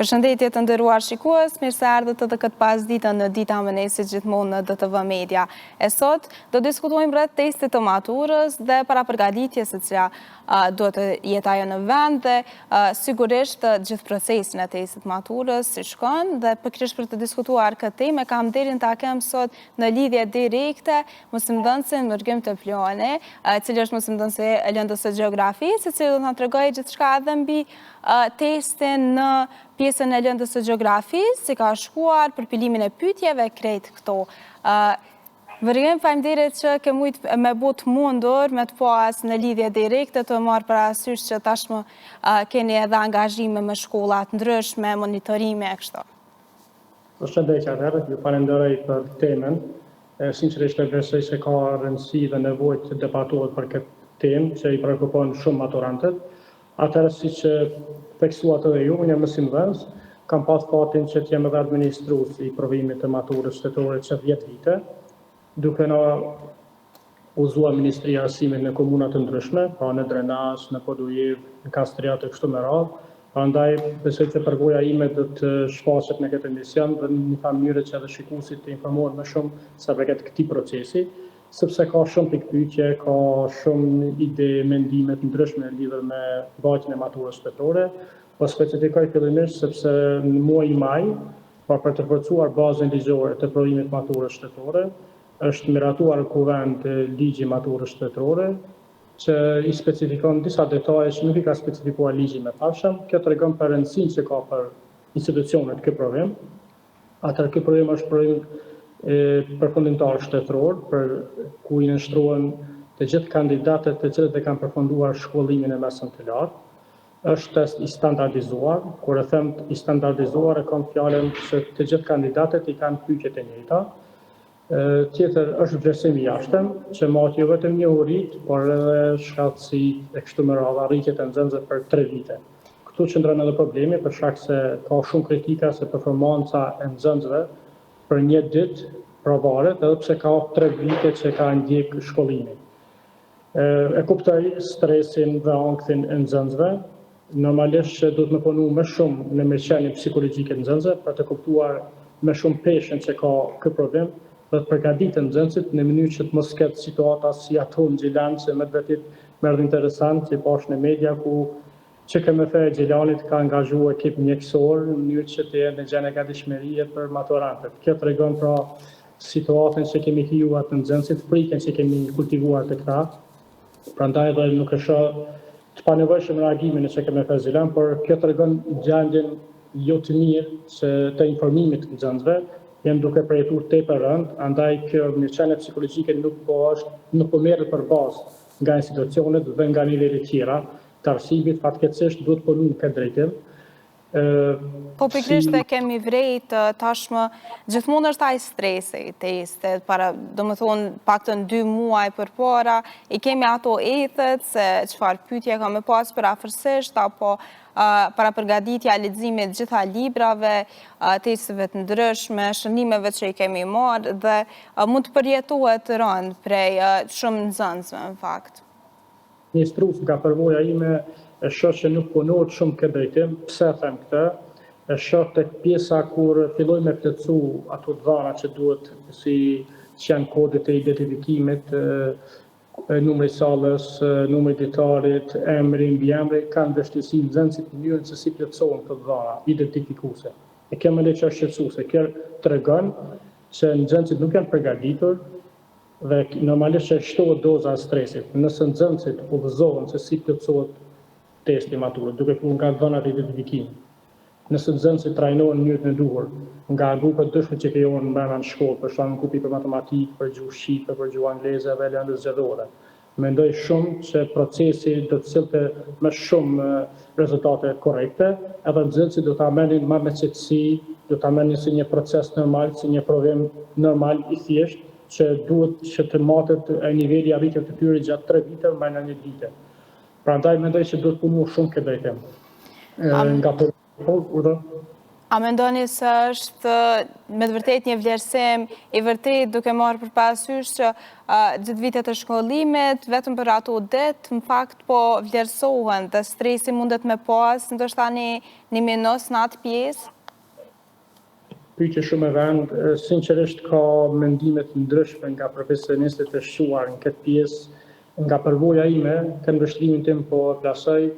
Përshëndetje të nderuar shikues, mirë se ardhët edhe këtë pasdite në Dita Mënesit gjithmonë në DTV Media. E sot do diskutojmë rreth testit të maturës dhe para përgatitjes se cila duhet të jetë ajo në vend dhe sigurisht gjithë procesin e testit maturës si shkon dhe pikërisht për të diskutuar këtë temë kam nderin ta kem sot në lidhje direkte mësimdhënësin Mërgim Teplani, cili është mësimdhënësi e lëndës së gjeografisë, i cili do të na tregojë gjithçka edhe mbi testin në pjesën e lëndës së gjeografisë, si ka shkuar për pilimin e pyetjeve krejt këto. Vërejmë faleminderit që ke mujtë me but mundur me të pas në lidhje direkte të marrë parasysh që tashmë keni edhe angazhime me shkollat ndryshme, monitorime e kështu. Përshëndetje atëherë, ju falenderoj për temën. Sinqerisht besoj se ka rëndësi dhe nevojë të debatohet për këtë temë që i shqetëson shumë maturantët. Atëherë siç theksuat edhe ju, unë jam mësimdhënës, kam pas fatin që të jem edhe administrues i provimit të maturës shtetore që 10 vite, duke na uzuar Ministria e Arsimit në komuna të ndryshme, pra në Drenazh, në Podujev, në Kastriat e kështu me radhë. Prandaj besoj se përvoja ime do të shfaqet në këtë emision dhe në një mënyrë që edhe shikuesit të informohen më shumë sa përket këtij procesi, sepse ka shumë pikpyetje, ka shumë ide, mendime të ndryshme lidhur me mbajtjen e maturës shtetore. Po specifikoj fillimisht sepse në muajin maj, për të forcuar bazën ligjore të provimit maturës shtetore, është miratuar kuvend ligji maturës shtetore, që i specifikon disa detaje që nuk i ka specifikuar ligji më parshëm. Kjo tregon për rëndësinë që ka për institucionet ky provim. Atëherë ky provim është provim përfundimtar shtetëror, për ku i nënshtrohen të gjithë kandidatët të cilët e kanë përfunduar shkollimin e mesëm të lartë. Është test i standardizuar, kur e them i standardizuar e kam fjalën se të gjithë kandidatët i kanë pyetjet e njëjta. Tjetër është vlerësim i jashtëm, që mati jo vetëm njohurit, por edhe shkatësi e kështu me radhë arritjet e nxënësve për 3 vite. Këtu qëndron edhe problemi për shkak se ka shumë kritika se performanca e nxënësve për një ditë provaret, edhe pse ka 3 vite që ka ndjek shkollimin. E kuptoj stresin dhe ankthin e nxënësve. Normalisht që duhet me punu më shumë në mirëqenien psikologjike të nxënësve për të kuptuar më shumë peshën që ka ky problem dhe të përgatitur nxënësit në mënyrë që të mos ketë situata si ato në Gjilan, që me të vërtetë më erdhi interesant që pash në media ku KMF e Gjilanit ka angazhuar ekip mjekësor në mënyrë që të jenë në gjendje gatishmërie për maturantët. Kjo tregon pra situatën që kemi hijuar të nxënësit, frikën që kemi kultivuar të këta. Prandaj edhe nuk është të panevojshëm reagimin e KMF e Gjilan, por kjo tregon gjendjen jo të mirë të informimit të nxënësve. Jem duke përjetuar tepër rënd, andaj kjo mirëqenie psikologjike nuk po merret për bazë nga institucionet dhe nga nivele tjera të arsimit, fatkeqësisht duhet punu në këtë drejtim. Po pikërisht e kemi vrejt tashmë, gjithmonë është ai stresi i testit, domethënë paktën 2 muaj përpara, i kemi ato ethet se çfarë pyetje ka me pas për afërsisht apo para përgatitja leximit gjitha librave, testeve të ndryshme, shënimeve që i kemi marrë dhe mund të përjetohet rënd prej shumë nxënësve në fakt. Një strus nga përvoja ime e shoh që nuk punohet shumë këtë drejtim. Pse them këtë? E shoh tek pjesa kur filloj me plotësu ato dhëna që duhet si që janë kodet e identifikimit, numri i sallës, numri i ditarit, emri, mbiemri, kanë vështirësi nxënësit në mënyrën se si plotësohen këto dhëna identifikuese. E kjo mendoj që është shqetësuese. Kjo tregon që nxënësit nuk janë përgatitur dhe normalisht që shtohet doza e stresit. Nëse nxënësit udhëzohen se si plotësohet testi maturës, duke filluar nga dhënat e identifikimit. Nëse nxënësit trajnohen në mënyrën e duhur nga grupet dëshme që krijohen brenda në shkollë, për shembull grupi për matematikë, për gjuhë shqipe, për gjuhë angleze dhe lëndës zgjedhore. Mendoj shumë që procesi do të sillte më shumë rezultate korrekte, edhe nxënësit do ta merrin më me qetësi, do ta merrin si një proces normal, si një provim normal i thjeshtë, që duhet që të matet niveli i arritjes të tyre gjatë 3 vite më në 1 vite. Prandaj mendoj se duhet punu shumë këtë drejtim. Nga A mendoni se është me të vërtet një vlerësim i vërtet duke marrë për parasysh që gjithë vitet të shkollimit, vetëm për ato ditë, në fakt po vlerësohen dhe stresi mundet me pas, ndoshta një minus në atë pjesë? Pyetje shumë e vend, sinqerisht ka mendimet ndryshme nga profesionistët e shquar në këtë pjesë, nga përvoja ime, këtë vështrimin tim po plasoj,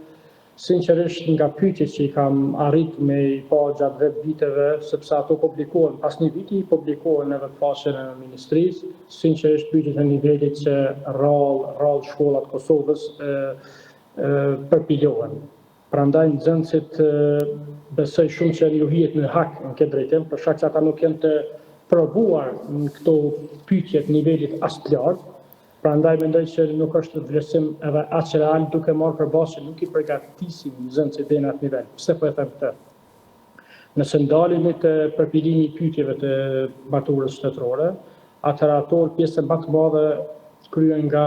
sinqerisht nga pyetjet që i kam arrit me i pa gjatë 10 viteve, sepse ato publikohen, pas një viti i publikohen edhe faqen e ministrisë, sinqerisht pyetjet e nivelit që rrallë shkollat Kosovës përpilohen. Prandaj nxënësit besoj shumë që njohiet në hak në këtë drejtim, për shkak që ata nuk janë të provuar në këto pyetje të nivelit as të lartë. Prandaj mendoj që nuk është vlerësim edhe aq real duke marrë përballë që nuk i përgatisim nxënësit deri në atë nivel. Pse po e them këtë? Nëse ndalemi të përpilimi i pyetjeve të maturës shtetërore, atëherë ato pjesë më të madhe kryen nga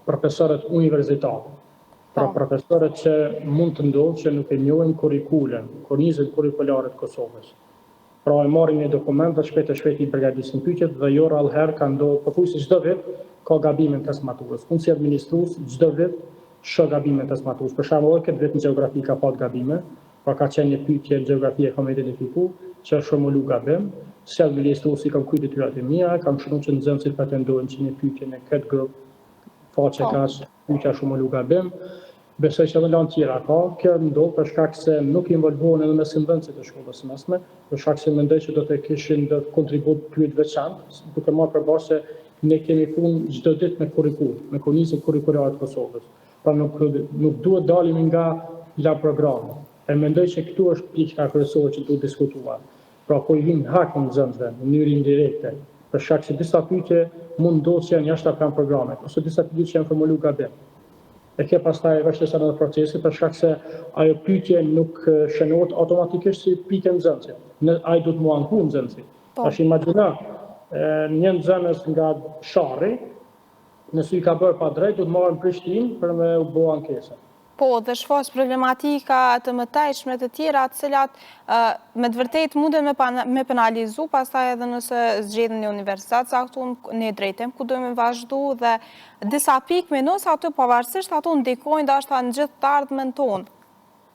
profesorët universitarë. Pra profesorët që mund të ndodhë që nuk e njohin kurrikulën, kornizën kurrikulare të Kosovës. Pra e marrin një dokument dhe shpejt i përgatisin pyetjet dhe jo rrallëherë ka ndodhur pothuajse çdo vit ka gabime në test maturës. Unë si administrues çdo vit shoh gabime në test maturës. Për shembull, këtë vit në gjeografi ka pas gabime, pra ka qenë një pyetje në gjeografi e kam identifikuar që është formulu gabim. Si administrues i kam kryer detyrat e mia, kam shënuar që nxënësit pretendojnë që një pyetje në këtë grup faqe ka pyetja formulu gabim. Besoj që edhe në tjera ka, kjo ndodh për shkak se nuk i involvohen edhe me nxënësit e shkollës së mesme, për shkak se mendoj që do të kishin do të kontribut pyetje veçantë, duke marrë përballë se ne kemi punë çdo ditë me kurrikull, me kornizën kurrikulare të Kosovës. Pra nuk duhet dalim nga programi. E mendoj që këtu është pika kryesore që duhet diskutuar. Pra po i vin hak nxënësve në mënyrë indirekte, për shkak se disa pyetje mund ndodhë që janë jashtë programit, ose disa pyetje që janë formuluar gabim. E ke pastaj vështirësinë në procesi për shkak se ajo pyetje nuk shënohet automatikisht si pikë nxënësit. Ai duhet mu anku nxënësit. Tash imagjino një nxënës nga Sharri, nëse i ka bërë pa drejt, duhet marrën në Prishtinë për me u bë ankesën. Po, dhe shfaq problematika të mëtejshme të tjera, të cilat me të vërtet munden me penalizu, pastaj edhe nëse zgjedhin një universitet caktuar në drejtim ku do me vazhdu dhe disa pikë minus ato pavarësisht ato ndikojnë dashka në gjithë të ardhmen tonë.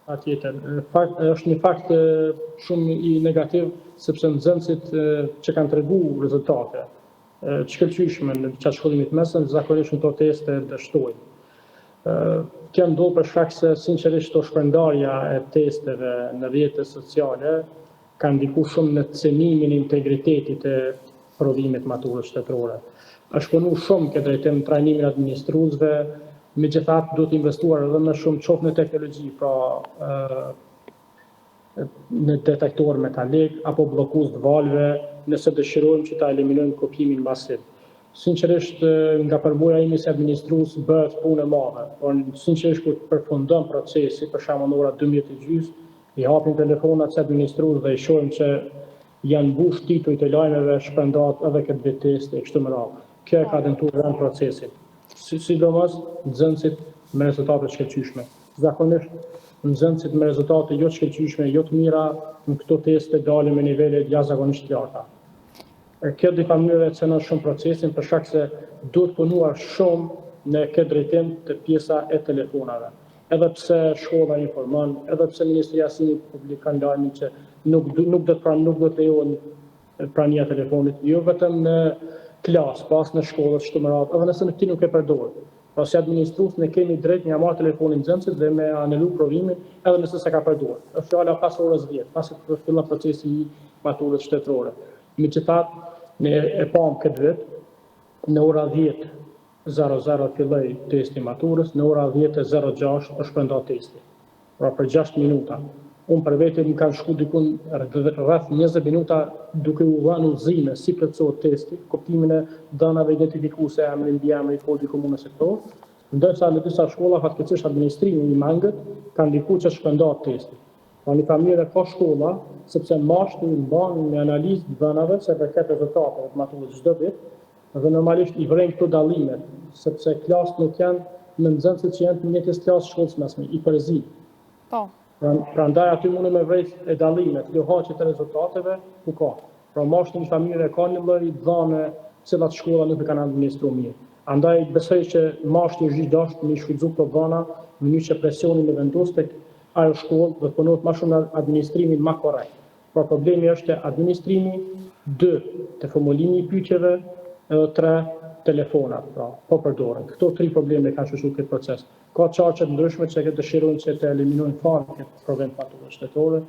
Patjetër, është një fakt shumë i negativ sepse nxënësit që kanë treguar rezultate të shkëlqyeshme në çast shkollimit mesëm zakonisht në to teste dështojnë. Kjo ndodh për shkak se sinqerisht shpërndarja e testeve në rrjetet sociale ka ndikuar shumë në cënimin e integritetit të provimit maturës shtetërore. Është punuar shumë këtë drejtim trajnimin e administruesve, megjithatë duhet investuar edhe më shumë qoftë në teknologji, pra në detektor metalik apo bllokues të valve, nëse dëshirojmë që ta eliminojmë kopimin masiv. Sinqerisht nga përvoja ime si administrues bëhet punë e madhe, por sinqerisht kur përfundon procesi, për shembull në ora 12:30, i hapin telefonat si administrues dhe i shohim që janë mbush titujt e lajmeve shpërndat edhe këtë vit testi e kështu me radhë. Kjo ka dëmtuar rënd procesin. Sidomos nxënësit me rezultate të shkëlqyeshme. Zakonisht nxënësit me rezultate jo të shkëlqyeshme, jo të mira në këto teste dalin me nivele jashtëzakonisht të larta. Kjo do ta mënyrë të cënon shumë procesin për shkak se duhet punuar shumë në këtë drejtim të pjesa e telefonave. Edhe pse shkolla informon, edhe pse Ministria e Arsimit publikon lajmin që nuk do të lejohen prania e telefonit, jo vetëm në klasë, pas në shkollë, çdo më radh, edhe nëse ti nuk e përdor. Pra si administrues ne kemi drejt me marr telefonin nxënësit dhe me anelu provimin edhe nëse s'e ka përdorur. Është fjala pas orës 10, pasi të fillon procesi i maturës shtetërore. Megjithatë, ne e pam këtë vit, në ora 10:00 filloi testi maturës, në ora 10:06 është shpërndarë testi. Pra për 6 minuta. Unë për vete më kanë shku dikun rreth 20 minuta duke u dhënë udhëzime si plotësohet testi, kuptimin e dhënave identifikuese, emri, mbiemri, kodi komunës e këto, ndërsa në disa shkolla fatkeqësisht administrimi i mangët kanë ndikuar që shpërndarë testi. Pa një familje ka shkolla, sepse mashti i mban një analizë të dhënave se përket rezultateve të maturës çdo vit, dhe normalisht i vren këto dallimet, sepse klasët nuk janë në nxënësit që janë në njëjtës klasë shkollës mesme, i përzi. Po. Prandaj aty mundu me vrejt e dallimet, llohaçet e rezultateve ku ka. Pra mashti një familje ka një lloj dhane cilat shkolla nuk e kanë administruar mirë. Andaj besoj që mashti është gjithashtu me shfrytzu këto dhana në mënyrë që presionin e vendos tek ajo shkollë dhe punohet më shumë në administrimin më korrekt. Pra problemi është te administrimi, 2 te formulimi i pyetjeve, edhe 3 telefonat, pra, po përdoren. Këto 3 probleme kanë shoqëruar këtë proces. Ka çarçe të ndryshme që dëshirojnë që të eliminojnë fare këtë problem faturës shtetore,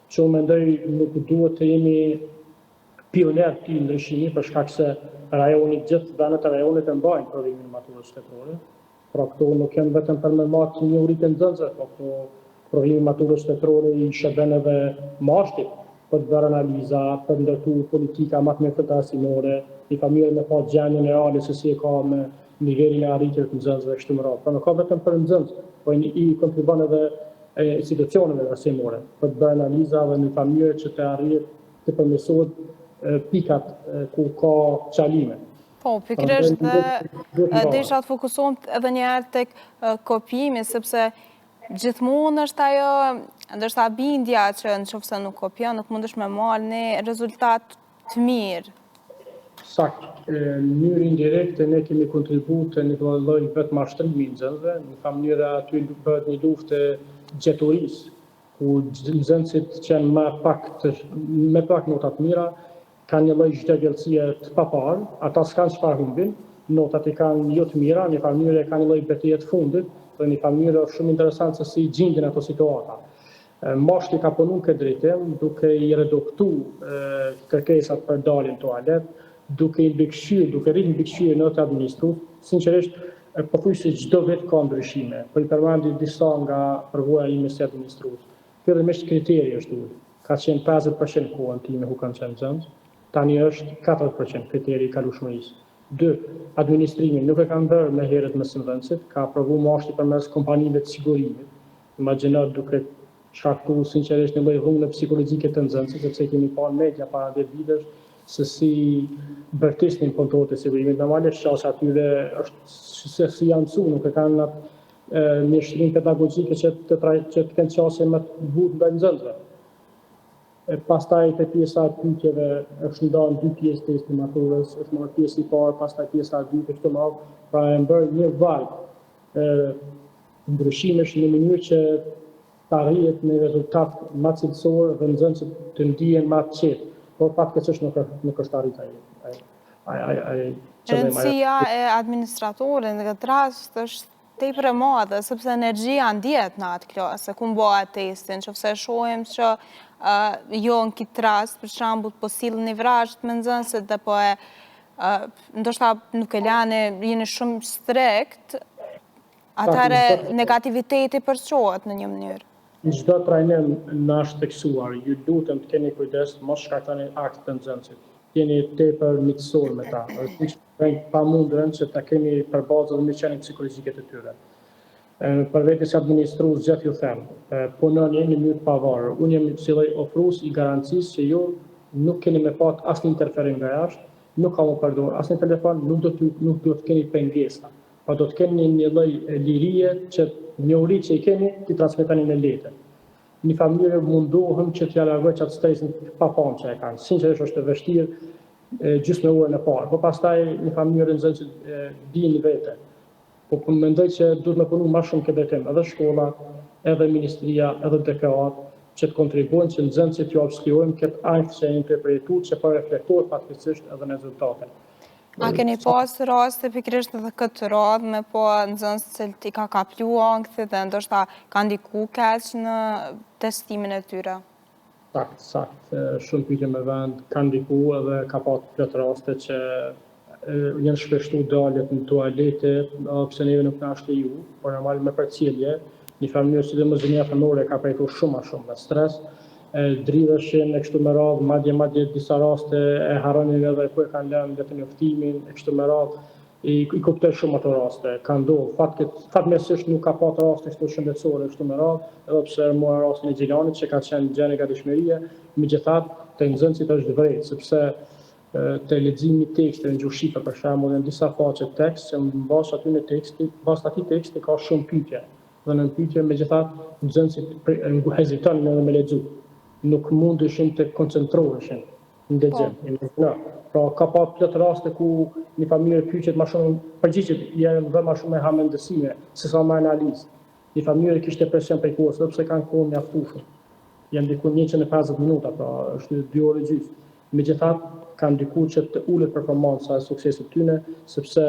që unë mendoj nuk duhet të jemi pioner të ndryshimi për shkak se rajoni gjithë vendet e rajonit e mbajnë prodhimin e faturës shtetore. Pra këto nuk janë vetëm për me marrë njohuritë e nxënësve, po këto prodhimi i faturës shtetore i shërbimeve mashtit për të bërë analiza, për të ndërtuar politika më të mirë arsimore, një familje me pa gjendjen e reale se si e ka me nivelin e arritjes të nxënësve kështu me radhë. Pra nuk ka vetëm për nxënës, po i kontribon edhe institucioneve arsimore për të bërë analiza dhe një familje që të arrijë të përmirësohet pikat ku ka çalime. Po, pikërisht dhe desha të fokusohem edhe një herë tek kopjimi, sepse gjithmonë është ajo, ndërsa bindja që nëse nuk kopjon, nuk mundesh me marrë një rezultat të mirë. Sakt, në mënyrë indirekte ne kemi kontribuar të një lloj vetë mashtrimi në nxënësve, në familje aty bëhet një luftë gjeturisë, ku nxënësit që janë me pak nota të mira, kanë një lloj zhdevjelësie të paparë, ata s'kanë çfarë humbin, notat i kanë jo të mira, një familje ka një lloj betejë të fundit, dhe një familje është shumë interesant se si gjindin ato situata. Mashti ka punuar këtë drejtim, duke i reduktuar kërkesat për daljen toalet, duke i mbikëqyrë, duke rritë mbikëqyrë në të administruar. Sinqerisht, pothuajse çdo vit ka ndryshime, po i përmendi disa nga përvoja ime si administrues. Fillimisht kriteri është ul. Ka qenë 50% kohën time ku kanë qenë nxënës, tani është 40% kriteri i kalueshmërisë. 2. Administrimin nuk e kanë bërë me herët me nxënësit, ka provu mashti përmes kompanive të sigurimit. Imagjino duke shkaktuar sinqerisht një lloj dhune psikologjike të nxënësit, sepse kemi parë media para 10 vitesh se si bërtisnin punëtorët e sigurimit. Normalisht qasja atyre është se si janë mësuar, nuk e kanë atë mjeshtrin pedagogjike që të kenë qasje më të butë ndaj nxënësve. Pastaj te pjesa e pyetjeve është ndarë 2 pjesë testi maturës, është marrë pjesë i parë, pastaj pjesa e dytë kështu më radh, pra e bërë një valë ndryshimesh në mënyrë që të arrihet në rezultat më cilësor dhe nxënësit të ndihen më të qetë. Por fatkeqësisht nuk është arritur ai. Rëndësia e administratorit në këtë rast është tepër e madhe, sepse energjia ndihet në atë klasë, ku bëhet testin, nëse shohim që jo në këtë rast, për shembull, po sillni vrasht me nxënësit dhe po ndoshta nuk e lani, jeni shumë strikt, atëherë negativiteti përçohet në një mënyrë. Çdo trajnim na është theksuar, ju lutem të keni kujdes, mos shkaktoni akt të nxënësit. Jeni tepër miqësor me ta. Është pamundën që ta keni përballë me miqësinë psikologjike të tyre. Për vetes administrues gjithë ju them, punoni në mënyrë të pavarur. Unë jam si lloj ofrues i garancisë që ju nuk keni me pat asnjë interferim nga jashtë, nuk ka më përdor asnjë telefon, nuk do të keni pengesa. Po do të keni një lloj lirie që njohuri që i keni ti transmetoni në letër. Një familje mundohem që t'ja largoj qatë stresin pa pamë që e kanë. Sinqerisht është e vështirë gjysmë orën e parë, po pastaj një familje nxënës që dinë vete. Po mendoj që duhet me punu më shumë këtë drejtim, edhe shkolla, edhe ministria, edhe DKA, që të kontribuojnë që nxënësit t'ju upskillojmë këtë anjë që janë të përjetuar që po reflektohet fatkeqësisht edhe në rezultate. A keni pas raste pikërisht edhe këtë radhë me po nxënës cilët i ka kaplu ankthi dhe ndoshta ka ndiku keq në testimin e tyre? Sakt. Shumë pyetje me vend ka ndiku edhe ka pas plot raste që janë shpeshtu daljet në tualete, pse neve nuk na është leju, por normal me përcjellje, një familje sidomos dhënia fëmijore ka përjetuar shumë me stres, driveshin e kështu me radhë, madje disa raste e harronin edhe ku e kanë lënë vetëm njoftimin, e kështu me radhë, i kuptoj shumë ato raste, ka ndodhur. Fatmirësisht nuk ka pas raste kështu shëndetësore kështu me radhë, edhe pse mora rastin e Xhilanit që ka qenë gjë gatishmërie, megjithatë te nxënësit është vërejtë, sepse te leximi i tekstit në gjuhë shqipe për shembull, janë disa faqe tekst që mbas aty në teksti, pas atij teksti ka shumë pyetje. Dhe në pyetje megjithatë nxënësit hezitonin edhe me lexu. Nuk mundeshin të koncentroheshin në lexim. Pra ka pa plot raste ku një familje pyqet më shumë, përgjigjet janë dhe më shumë me hamendësime, se sa me analizë. Një familje kishte presion prej kohës, sepse kanë kohë mjaftueshme. Janë diku 150 minuta, pra është 2 orë gjysmë. Megjithatë, kanë diku që të ulet performanca e suksesit tyne, sepse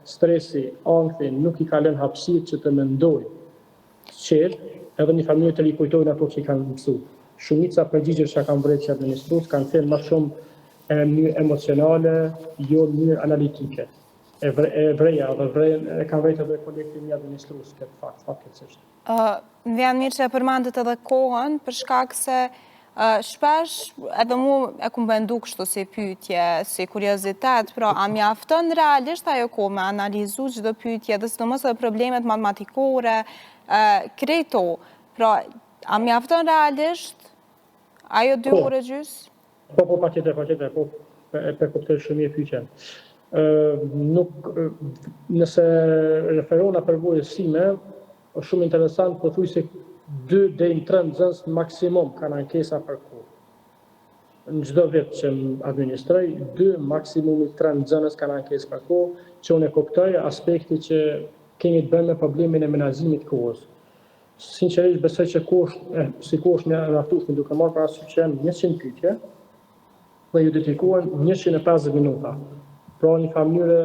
stresi, ankthi nuk i ka lënë hapësirë që të mendojnë qetë, edhe një familje të rikujtojnë ato që i kanë mësuar. Shumica përgjigjesh që kanë vërejtë që administrues kanë thënë më shumë e mënyrë emocionale, jo mënyrë analitike. E vreja dhe e kanë vrejtë edhe kolektivi administrues këtë fakt, fatkeqësisht. Më vjen mirë që e përmendët edhe kohën, për shkak se shpesh edhe mu e kumë bëndu kështu si pyetje, si kuriozitet, pra a mjafton realisht ajo kohë me analizu çdo pyetje, dhe sidomos edhe problemet matematikore, krejto, pra a mjafton realisht ajo 2 orë gjysmë? Po, patjetër, po, e kuptoj shumë mirë pyetjen. Nuk, nëse referona përvojës sime, është shumë interesant, pothuajse 2 deri në 3 nxënës maksimum kanë ankesa për kohë. Në çdo vit që administroj, 2 maksimumi 3 nxënës kanë ankesë për kohë, që unë e kuptoj aspekti që kemi të bëjmë me problemin e menaxhimit të kohës. Sinqerisht besoj që si kohë është mjaftueshme, duke marrë parasysh që janë 100 pyetje dhe ju dedikohen 150 minuta. Pra një familje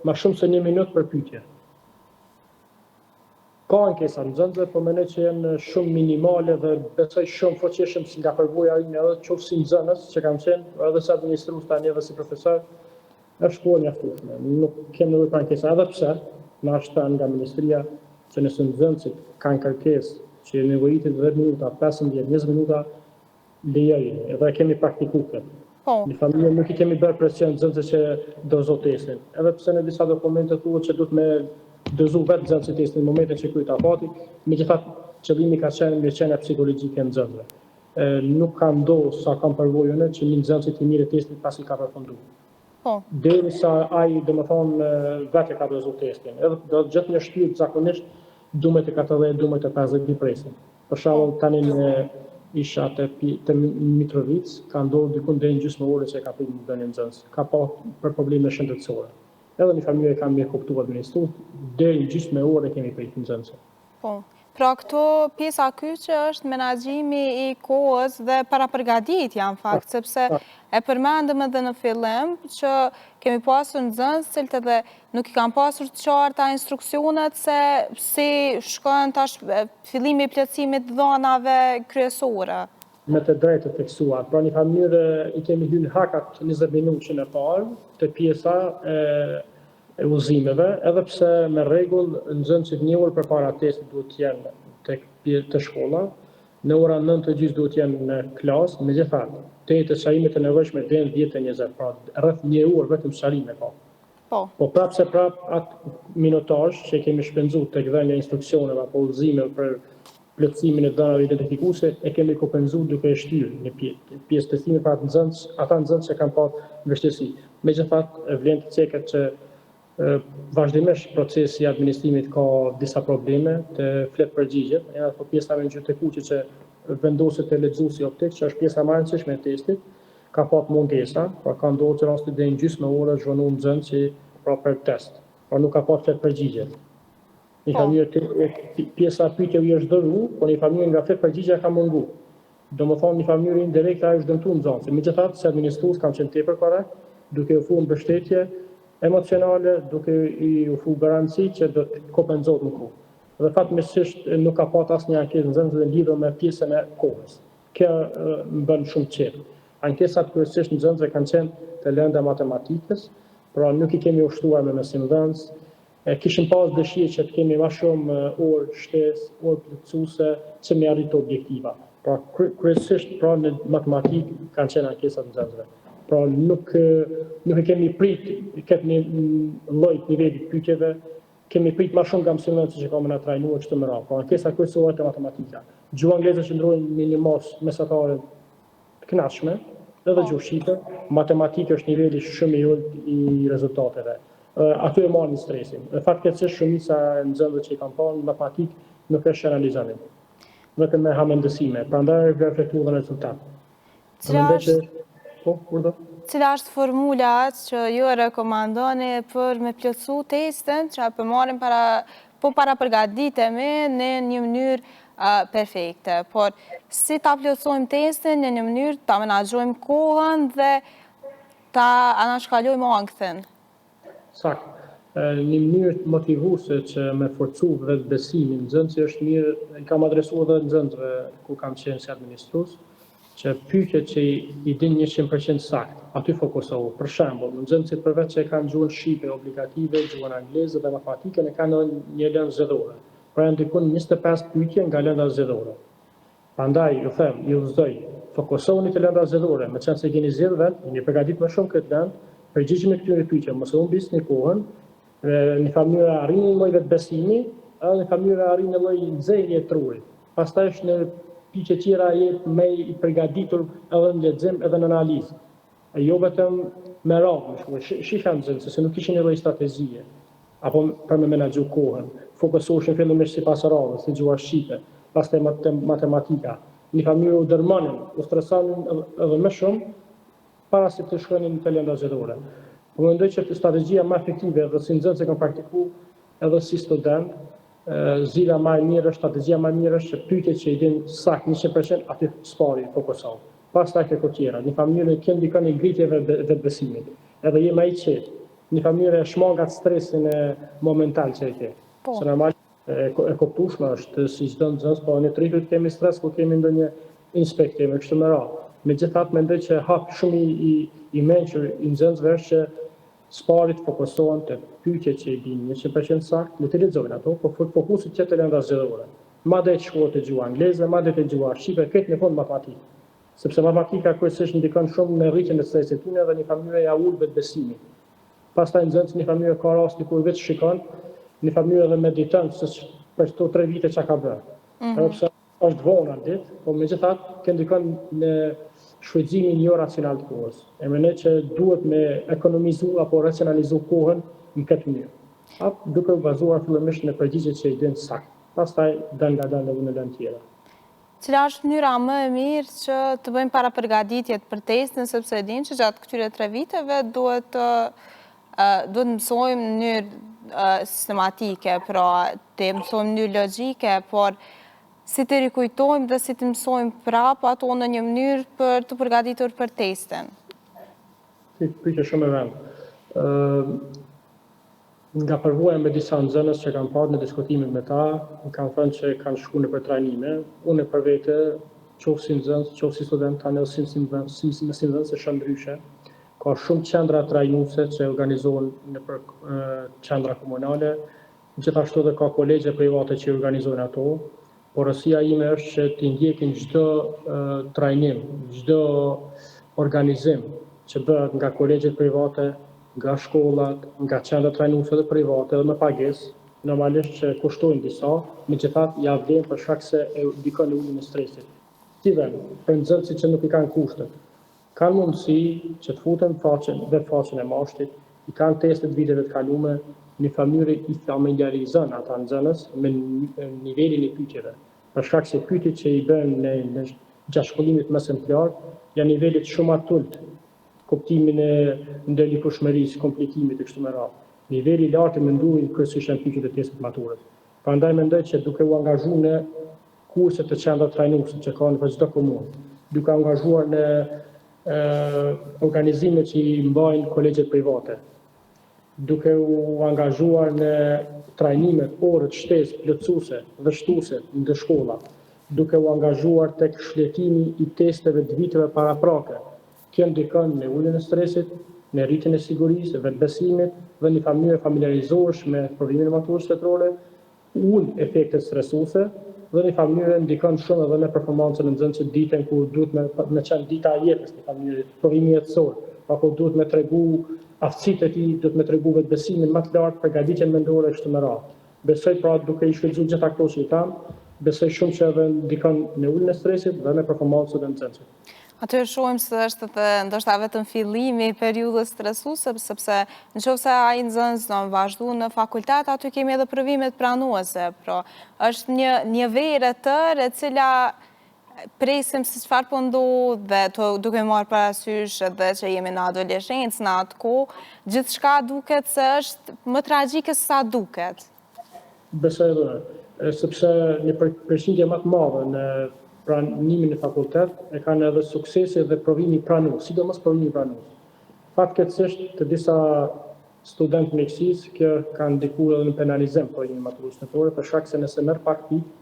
më shumë se 1 minutë për pyetje. Ka ankesa nxënësve, po mendoj që janë shumë minimale dhe besoj shumë fuqishëm si nga përvoja ime edhe qoftë si nxënës që kam qenë edhe si administrues tani edhe si profesor, është kohë mjaftueshme. Nuk kem nevojë për ankesa, edhe pse na shton nga ministria që nëse nxënësit kanë kërkesë që nevojitet 10 minuta, 15-20 minuta, lejojnë, edhe kemi praktikuar këtë. Në familje nuk i kemi bërë presion nxënësve që dozo testin. Edhe pse në disa dokumente thuhet që duhet me dozu vetë nxënësit testin në momentin që kryet afati, megjithatë qëllimi ka qenë mirëqenia psikologjike e nxënësve. Nuk ka ndodhur sa kam përvojë unë që një nxënës të mirë testin pasi ka përfunduar. Derisa ai domethënë vetë ka dozu testin. Edhe do të gjatë një shtyp zakonisht 12-40-50 depresin. Për shembull tani në isha të Mitrovic, ka ndodhur diku deri në gjysmë ore që ka pritur në dhënë nxënës. Ka pa për probleme shëndetësore. Edhe një familje ka mirë kuptuar administrues, deri në gjysmë ore kemi pritur nxënës. Po. Pra këto pjesa kyçe është menaxhimi i kohës dhe parapërgatitja në fakt, sepse e përmendëm edhe në fillim që kemi pasur nxënës cilët edhe nuk i kanë pasur të qarta instruksionet se si shkon tash fillimi i plotësimit dhënave kryesore. Me të drejtë të tekstuar. Pra një familje i kemi hyrë hakat 20 minutën e parë të pjesa e udhëzimeve, edhe pse me rregull nxënësit 1 orë përpara testit duhet të jenë te shkolla, në ora 9:30 duhet të jenë në klasë, megjithatë, të sharimet e nevojshme deri në 10:20, pra rreth 1 orë vetëm sharime ka. Po prapse atë minutazh që kemi shpenzuar tek dhënia e instruksioneve apo udhëzimeve për plotësimin e dhënave identifikuese e kemi kompenzuar duke e shtyrë në pjesë testime për ata nxënës që kanë pasur vështirësi. Megjithatë, vlen të ceket që vazhdimisht procesi i administrimit ka disa probleme të flet përgjigjet, janë ato pjesa me ngjyrë të kuqe që vendoset te lexuesi optik, që është pjesa më e rëndësishme e testit, ka pat mungesa, pra ka ndodhur që rasti deri në gjysmë ore zhvonuar nxënës që pra për test, pra nuk ka pat flet përgjigjet. Një familje pjesa e pyetjeve është dëruar, por një familje nga flet përgjigja ka munguar. Domethënë një familje indirekt ajo është dëmtuar nxënësin. Megjithatë, si administrues kam qenë tepër korrekt, duke u ofruar mbështetje emocionale, duke i ofruar garanci që do të kompenzohet në kohë. Dhe fatmirësisht nuk ka pat asnjë ankesë nxënës në lidhje me pjesën e kohës. Kjo më bën shumë qetë. Ankesat kryesisht nxënësve kanë qenë të lënda matematikës, pra nuk i kemi ushtruar me mesimdhënës. Kishim pas dëshirë që të kemi më shumë orë shtesë, orë plotësuese që me arrit objektiva. Pra kryesisht pra në matematikë kanë qenë ankesat nxënësve. Pra nuk e kemi prit këtë lloj niveli pyetjeve, kemi prit më shumë nga mësimdhënësit që kanë na trajnuar çdo mëra. Pra ankesa kryesore të matematika. Gjuha angleze qëndrojnë në një mos mesatare të kënaqshme, edhe gjuhë shqipe, matematika është niveli shumë i ulët i rezultateve. Aty e marrin stresin. Fatkeqësisht shumica e nxënësve që i kanë parë në matematikë nuk është analizimi. Vetëm me hamendësime, prandaj është reflektuar në rezultat. Cila është formula që ju rekomandoni për me plotësu testin që përmarim para përgatitemi në një mënyrë perfekte, por si ta plotësojmë testin në një mënyrë ta menaxhojmë kohën dhe ta anashkalojmë ankthën. Sakt. Një mënyrë motivuese që me forcu vetë besimin nxënësi është mirë, i kam adresuar edhe nxënësve ku kam qenë si administrues, që pyetjet që i din 100% sakt, aty fokusohu. Për shembull, nxënësit përveç që kanë gjuhën shqipe obligative, gjuhën angleze dhe matematikën e kanë një lëndë zgjedhore. Pra ndikon 25 pyetje nga lënda zgjedhore. Prandaj ju them, ju udhëzoj, fokusohuni te lënda zgjedhore, me qenë se keni zgjedhur vetë, jeni përgatitur më shumë këtë lëndë, përgjigjeni këtyre pyetjeve, mos u humbisni kohën, në mënyrë arrini një lloj vetbesimi, edhe në mënyrë arrini një lloj nxehtësie trurit. Pastaj është në pyetje tjera jetë më i përgatitur edhe në lexim edhe në analizë. Jo vetëm me radhë, shiham se nuk kishin një lloj strategjie apo për me menaxhu kohën. Fokusoheshin fillimisht sipas radhës, si gjuha shqipe, pastaj matematika. Në mënyrë u dërmonin, u stresonin edhe më shumë para se të shkonin në lënda zgjedhore. Po mendoj që strategjia më efektive edhe si nxënës e kam praktikuar edhe si student, zila më e mirë, strategjia më e mirë është që pyetjet që i din sakt 100% aty spari fokuson. Pastaj këto tjera, në mënyrë që ndikon në ngritjen e vetbesimit. Edhe je më i qetë, në mënyrë shmangat stresin momental që e ke. Se normal e kuptueshme është si çdo nxënës, po ne trihet kemi stres kur kemi ndonjë inspektim kështu me radhë. Megjithatë mendoj që hap shumë i mençur i nxënësve është që sparit fokusohen te pyetjet që i din 100% sakt, le të lexojnë ato, po fokusi që të lënda zgjedhore. Madje shkohet te gjuha angleze, madje te gjuha shqipe, këtë në fund matematikë. Sepse matematika kryesisht ndikon shumë në rritjen e stresit tunë dhe në mënyrë ja ul vetbesimin. Pastaj nxënësi në mënyrë ka rasti kur vetë shikon, në mënyrë edhe mediton se për këto 3 vite çka ka bërë. Edhe pse është vonë atë ditë, po megjithatë që ndikon në shfrytëzimin jo racional të kohës. E mendoj që duhet me ekonomizu apo racionalizu kohën në këtë mënyrë. Apo duke u bazuar fillimisht në përgjigjet që i din sakt. Pastaj dal nga dalë në lëndë tjera. Cila është mënyra më e mirë që të bëjmë para përgatitjet për testin, sepse e din që gjatë këtyre 3 viteve duhet mësojmë në mënyrë sistematike, pra të mësojmë në mënyrë logjike, por si të rikujtojmë dhe si të mësojmë prapë ato në një mënyrë për të përgatitur për testin? Pyetje shumë e rëndë. Nga përvoja me disa nxënës që kam parë në diskutimin me ta, më kanë thënë që kanë shkuar në trajnime. Unë për vete, qoftë si nxënës, qoftë si student, tani si nxënës është ndryshe. Ka shumë qendra trajnuese që organizohen në qendra komunale, gjithashtu edhe ka kolegje private që organizojnë ato. Porosia ime është që të ndjekin çdo trajnim, çdo organizim që bëhet nga kolegjet private, nga shkollat, nga qendrat trajnuese dhe private dhe me pagesë, normalisht që kushtojnë disa, megjithatë ja vlen për shkak se e ndikon në uljen e stresit. Si vend, për nxënësit që nuk i kanë kushtet, kanë mundësi që të futen në faqen e mashtit, i kanë testet viteve të kaluara, në mënyrë i familjarizon ata nxënës me nivelin e pyetjeve. Për shkak se pyetjet që i bën në gjatë shkollimit mësimtar janë nivelet shumë të ulët, kuptimin e ndërlikueshmërisë, komplikimit e kështu me radhë. Niveli i lartë mendurin kryesisht në pyetjet e testit maturës. Prandaj mendoj që duke u angazhuar në kurse të qendra trajnuese që kanë në çdo komunë, duke u angazhuar në organizime që i mbajnë kolegjet private, duke u angazhuar në trajnimet, orët shtesë, plotësuese dhe shtuese në shkolla, duke u angazhuar tek shletimi i testeve të viteve paraprake. Kjo ndikon në uljen e stresit, në rritjen e sigurisë, vetbesimit dhe në mënyrë familiarizohesh me provimin e maturës shtetërore, ul efektet stresuese dhe në mënyrë ndikon shumë edhe në performancën e nxënësit ditën ku duhet me qenë dita e jetës në mënyrë provimi jetësor, apo duhet me tregu aftësitë e tij, duhet me tregu vetbesimin më të lartë, përgatitjen mendore kështu me radhë. Besoj pra duke i shfrytzuar gjitha këto që i tham, besoj shumë që edhe ndikon në uljen e stresit dhe në performancën e nxënësit. Aty shohim se është të ndoshta vetëm fillimi i periudhës stresuese, sepse nëse ai nxënës do vazhdu në fakultet, aty kemi edhe provimet pranuese, pra është një verë e tërë e cila presim se çfarë po ndodh dhe duke marrë parasysh edhe që jemi në adoleshencë në atë kohë, gjithçka duket se është më tragjike se sa duket. Besoj edhe, sepse një përqindje më të madhe në pranimin e fakultet e kanë edhe suksesi dhe provimi pranues, sidomos provimi pranues. Fatkeqësisht të disa studentë mjekësisë kjo ka ndikuar edhe në penalizim provimin maturës shtetërore, për shkak se nëse merr pak pikë,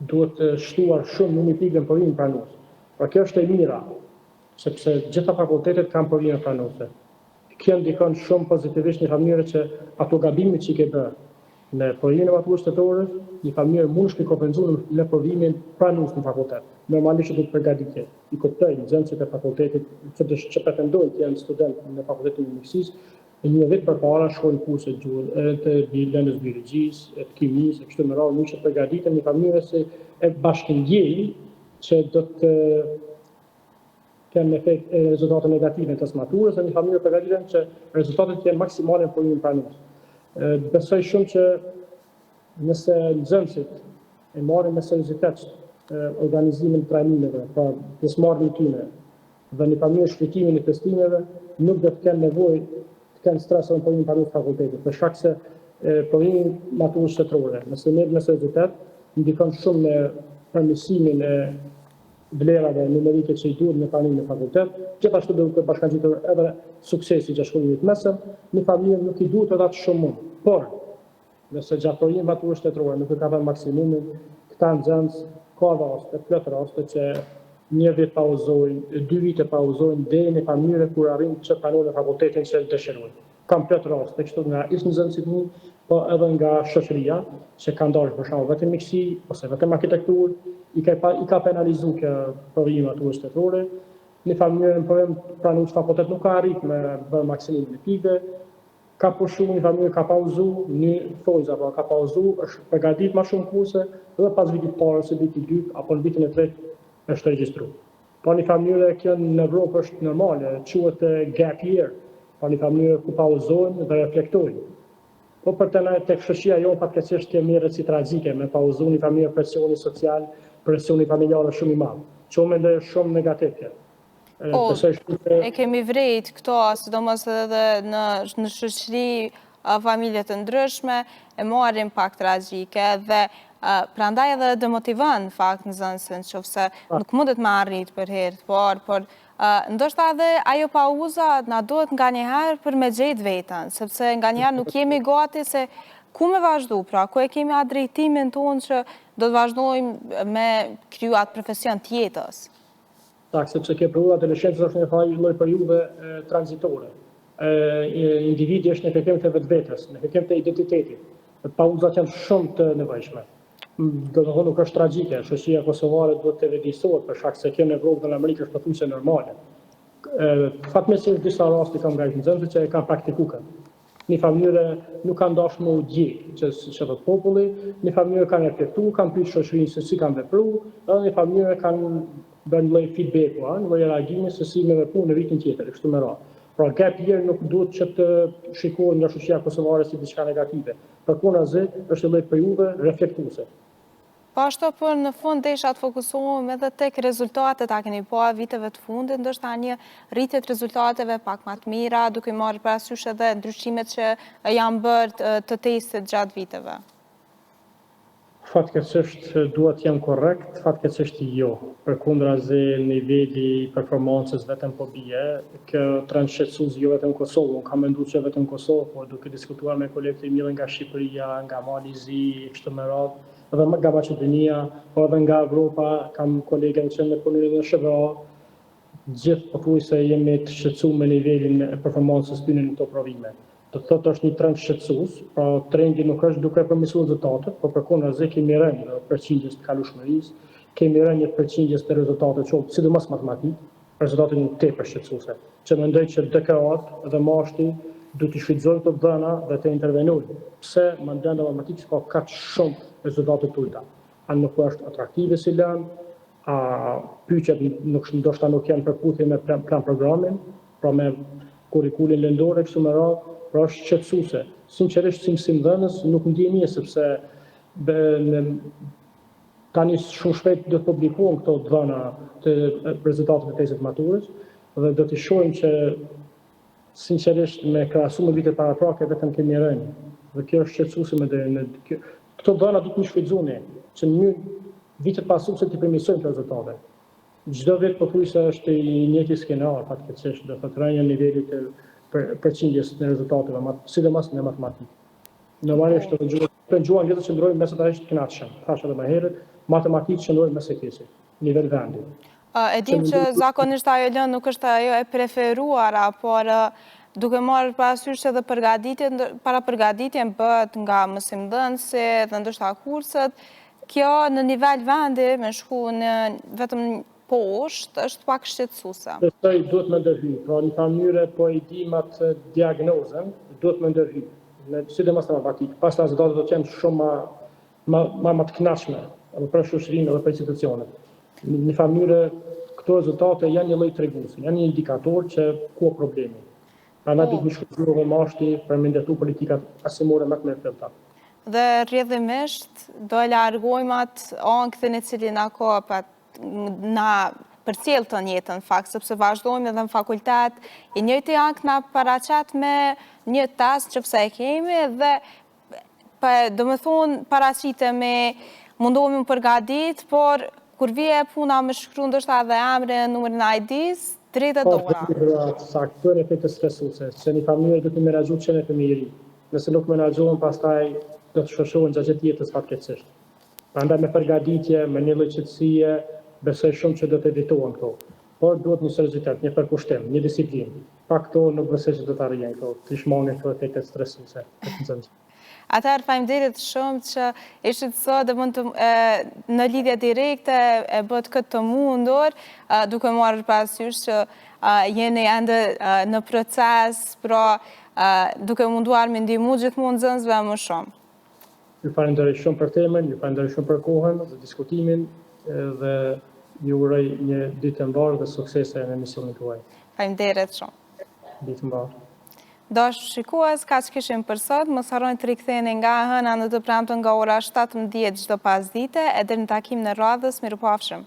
duhet të shtuar shumë në një pikë në provimin pranues. Pra kjo është e mira, sepse gjitha fakultetet kanë provime pranuese. Kjo ndikon shumë pozitivisht një familje që ato gabime që i ke bërë në provimin e maturës shtetërore, një familje mund të kompenzuar në provimin pranues në fakultet. Normalisht do të përgatitje. I kuptoj nxënësit e fakultetit që pretendojnë të janë studentë në fakultetin e mjekësisë, një vit përpara shkojnë kurse të lëndës biologjisë, të kimisë, e kështu me radhë, nuk që përgatiten një familje se e bashkëndjejnë që do të kenë efekt rezultate negative të maturës, dhe një familje përgatiten që rezultatet jenë maksimale në provimin pranues. Besoj shumë që nëse nxënësit e marrin me seriozitet organizimin e trajnimeve, pra pjesëmarrjen e tyre dhe një familje shfrytëzimin e testimeve, nuk do të kenë nevojë të kenë stres në provimin pranues fakultetit, për shkak se provimi maturës shtetërore, nëse merret me seriozitet, ndikon shumë në përmirësimin e vlerave numerike që i duhet në pranimin e fakultet, gjithashtu do të bashkangjitur edhe suksesi gjatë shkollimit mesëm, një familje nuk i duhet edhe atë shumë mund. Por, nëse gjatë provimit maturës shtetërore nuk e ka dhënë maksimumin, këta nxënës ka raste, plot raste që një vit pauzojnë, 2 vite pauzojnë deri në familje kur arrin që pranojnë në fakultetin që dëshirojnë. Kam plot raste kështu nga ish nxënësit mi, po edhe nga shoqëria që kanë dashur për shembull vetëm mjekësi ose vetëm arkitekturë, i ka penalizuar kjo provim maturës shtetërore. Një familje në provim pranues fakultet nuk ka arrit me bërë maksimumin e pikëve, ka pushuar, një familje ka pauzuar, një fojza apo ka pauzuar, është përgatit më shumë kurse dhe pas vitit parë ose vitit dytë apo në vitin e tretë është regjistruar. Po një familje kjo në Evropë është normale, quhet gap year, po një familje ku pauzojnë dhe reflektojnë. Po për të na tek shoqëria jonë fatkeqësisht kemi rreth si tragjike me pauzuar një familje presioni social, presioni familjar shumë i madh. Që mendoj shumë negativ kjo. E kemi vrejt këto, sidomos edhe në shoqëri familje të ndryshme, e marrin pak tragjike dhe prandaj edhe demotivon në fakt nxënësin, qofse nuk mundet me arrit për herë të parë, por ndoshta edhe ajo pauza na duhet nganjëherë për me gjetë veten, sepse nganjëherë nuk jemi gati se ku me vazhdu, pra ku e kemi atë drejtimin tonë që do të vazhdojmë me kriju atë profesion tjetës. Tak, sepse kjo periudhë adoleshencës është një lloj periudhe tranzitore. Individi është në kërkim të vetvetes, në kërkim të identitetit. Pauzat janë shumë të nevojshme. Do të thonë nuk është tragjike, shoqëria kosovare duhet të vëdësohet për shkak se kjo në Evropë dhe në Amerikë është pothuajse normale. Fatmirësisht disa raste kam nga nxënësit që e kanë praktikuar. Një familje nuk kanë dashur me u djeg, që thotë populli, një familje kanë reflektuar, kanë pyetur shoqërinë se si kanë vepruar, dhe një familje kanë bën lloj feedback, një lloj reagimi se si me vepruar në vitin tjetër, kështu me radhë. Pra gap year nuk duhet që të shikohet nga shoqëria kosovare si diçka negative. Përkundazi është një lloj periudhe reflektuese. Po ashtu për në fund desha të fokusohem edhe tek rezultatet, a keni pa viteve të fundit, ndoshta një rritje të rezultateve pak më të mira, duke marrë parasysh edhe ndryshimet që janë bërë të testit gjatë viteve. Fatkeqësisht duhet të jem korrekt, fatkeqësisht jo. Përkundrazi niveli i performancës vetëm po bie, kjo trend shqetësues jo vetëm në Kosovë, unë kam menduar që vetëm në Kosovë, por duke diskutuar me kolegët e mi nga Shqipëria, nga Malizi, kështu me radhë, edhe nga Maqedonia, po edhe nga Evropa, kam kolegë që në punën në SHVA, gjithë pothuajse jemi të shqetësuar me nivelin e performancës tyre në këto provime. Do të thotë është një trend shqetësues, pra trendi nuk është duke përmirësuar rezultatet, por përkundrazi kemi rënë në përqindjes të kalueshmërisë, kemi rënë në përqindjes të rezultateve, sidomos matematik, rezultate nuk tepër shqetësuese. Që mendoj që DKA-t dhe mashti duhet të shfrytëzojnë këto dhëna dhe të intervenojnë. Pse mandenda matematikës ka kaq shumë rezultate të ulta? A nuk është atraktive si lëndë, pyetjet ndoshta nuk janë përputhje me plan programin, pra me kurrikulin lindore kështu me radhë, pra është shqetësuese. Sinqerisht si mësimdhënës nuk ndjej mirë sepse tani shumë shpejt do të publikohen këto dhëna të rezultateve të tezit maturës dhe do të shohim që sinqerisht me krahasim me vitet paraprake vetëm kemi rënë. Dhe kjo është shqetësuese me deri në këto dhëna do të më shfrytëzoni që në vitet pasuese të përmirësojmë këto rezultate. Çdo vit pothuajse është i njëjti skenar, fatkeqësisht, do të rënjë niveli të përqindjes në rezultateve, sidomos në matematikë. Normalisht të gjuhën gjithë qëndrojmë mesatarisht të kënaqshëm. Thashë edhe më herët, matematikë qëndrojmë mes e keqe, nivel vendi. E dim që zakonisht ajo lënë nuk është ajo e preferuara, por duke marrë parasysh edhe para përgatitjen bëhet nga mësimdhënësit dhe ndoshta kursët, kjo në nivel vendi me shku në vetëm poshtë është pak shqetësuese. Besoj duhet më ndërhy, pra në mënyrë po i dim atë diagnozën, duhet më ndërhy. Sidomos në matematikë, pas rezultatet do të jenë shumë më të kënaqshme, edhe për shoqërinë edhe për institucionet. Në mënyrë këto rezultate janë një lloj treguesi, janë një indikator që ku ka problemi. Prandaj duhet të shkruajmë mashti për me ndërtu politikat asimore më të mirëfillta. Dhe rrjedhimisht do largojmë atë ankthin e cili na përcjell të njëjtën fakt, sepse vazhdojmë edhe në fakultet, i njëjti ankth na paraqet me një test që pse e kemi dhe domethënë paraqitemi, mundohemi të përgatit, por kur vije puna me shkruan ndoshta edhe emrin, numrin e ID-s, drejt e dora. Saktë, kjo është efekt stresuese, se një familje do të menaxhojë çën e fëmijëri. Nëse nuk menaxhohen, pastaj do të shoqërohen gjatë jetës fatkeqësisht. Prandaj me përgatitje, me një lloj qetësie, besoj shumë që do të evitohen këto. Por duhet një seriozitet, një përkushtim, një disiplinë. Pa këto nuk besoj që do të arrijnë këto, të shmonin këto efekte stresuese. Atëherë faleminderit shumë që ishit sot dhe mund të në lidhje direkte e bët këtë të mundur, duke marrë parasysh që jeni ende në proces, pra duke munduar me ndihmu gjithmonë nxënësve më shumë. Ju falenderoj shumë për temën, ju falenderoj shumë për kohën dhe diskutimin dhe ju uroj një ditë të mbarë dhe suksese në emisionin tuaj. Faleminderit shumë. Ditë mbarë. Dash shikues, ka që kishim për sot, mos harroni të riktheheni nga hëna në të premten nga ora 17 çdo pasdite, e deri në takim në radhës, mirupafshim.